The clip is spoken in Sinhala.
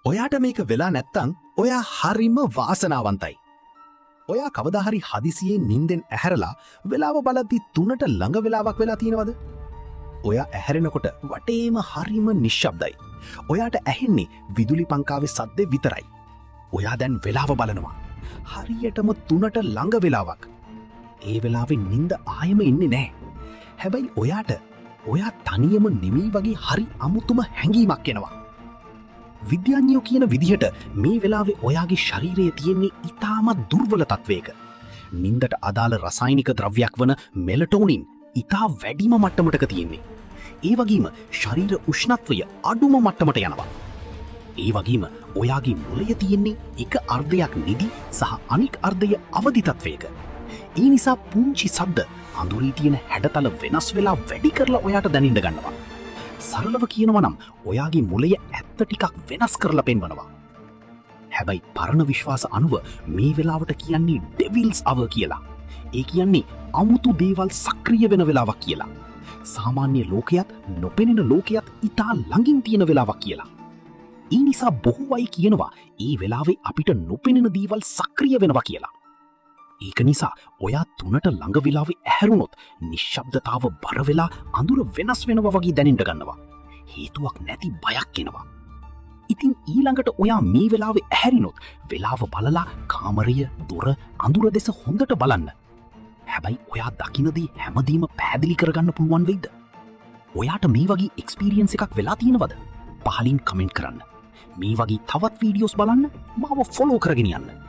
ඔයාට මේක වෙලා නැත්තං ඔයා හරිම වාසනාවන්තයි. ඔයා කවදාහරි හදිසියේ නින්දෙන් ඇහැරලා වෙලාව බලද්දි 3ට ළඟ වෙලාවක් වෙලා තියෙනවද? ඔයා ඇහැරෙනකොට වටේම හරිම නිශ්ශබ්දයි. ඔයාට ඇහෙන්නේ විදුලි පංකාවේ සද්දේ විතරයි. ඔයා දැන් වෙලාව බලනවා. හරියටම 3ට ළඟ වෙලාවක්. ඒ වෙලාවේ නින්ද ආයෙම ඉන්නේ නැහැ. හැබැයි ඔයා තනියම නෙමෙයි වගේ හරි අමුතුම හැඟීමක් එනවා. විද්‍යාඥයෝ කියන විදිහට මේ වෙලාවේ ඔයාගේ ශරීරයේ තියෙන්නේ ඉතාමත් දුර්වල තත්වයක. නින්දට අදාළ රසායනික ද්‍රව්‍යයක් වන මෙලටෝනින් ඉතා වැඩිම මට්ටමටක තියෙන්නේ. ඒ වගේම ශරීර උෂ්ණත්වය අඩුම මට්ටමට යනවා. ඒ වගේම ඔයාගේ මොළය තියෙන්නේ එක අර්ධයක් නිදි සහ අනික් අර්ධය අවදි තත්වයක. ඒ නිසා පුංචි සද්ද අඳුරේ තියෙන හැඩතල වෙනස් වෙලා වැඩි කරලා ඔයාට දැනෙන්න ගන්නවා. සරලව කියනවා නම් ඔයාගේ මොළය ඇත්ත ටිකක් වෙනස් කරලා පෙන්වනවා. හැබැයි පරණ විශ්වාස අනුව මේ වෙලාවට කියන්නේ ඩෙවිල්ස් අවර් කියලා. ඒ කියන්නේ අමුතු දේවල් සක්‍රිය වෙන වෙලාවක් කියලා. සාමාන්‍ය ලෝකයක් නොපෙනෙන ලෝකයක් ඉතා ළඟින් තියෙන වෙලාවක් කියලා. ඒ නිසා බොහෝ අය කියනවා ඒ වෙලාවේ අපිට නොපෙනෙන දේවල් සක්‍රිය වෙනවා කියලා. ඒක නිසා ඔයා 3ට ළඟ වෙලාවේ ඇහැරුණොත් නිශ්ශබ්දතාව බර වෙලා අඳුර වෙනස් වෙනවා වගේ දැනෙන්න ගන්නවා. හේතුවක් නැති බයක් එනවා. ඉතින් ඊළඟට ඔයා මේ වෙලාවේ ඇහැරිනොත් වෙලාව බලලා කාමරය, දොර, අඳුර දෙස හොඳට බලන්න. හැබැයි ඔයා දකින්නදී හැමදේම පැහැදිලි කරගන්න පුළුවන් වෙයිද? ඔයාට මේ වගේ එක්ස්පීරියන්ස් එකක් වෙලා තියෙනවද? පහලින් කමෙන්ට් කරන්න. මේ වගේ තවත් වීඩියෝස් බලන්න මාව ෆොලෝ කරගෙන යන්න.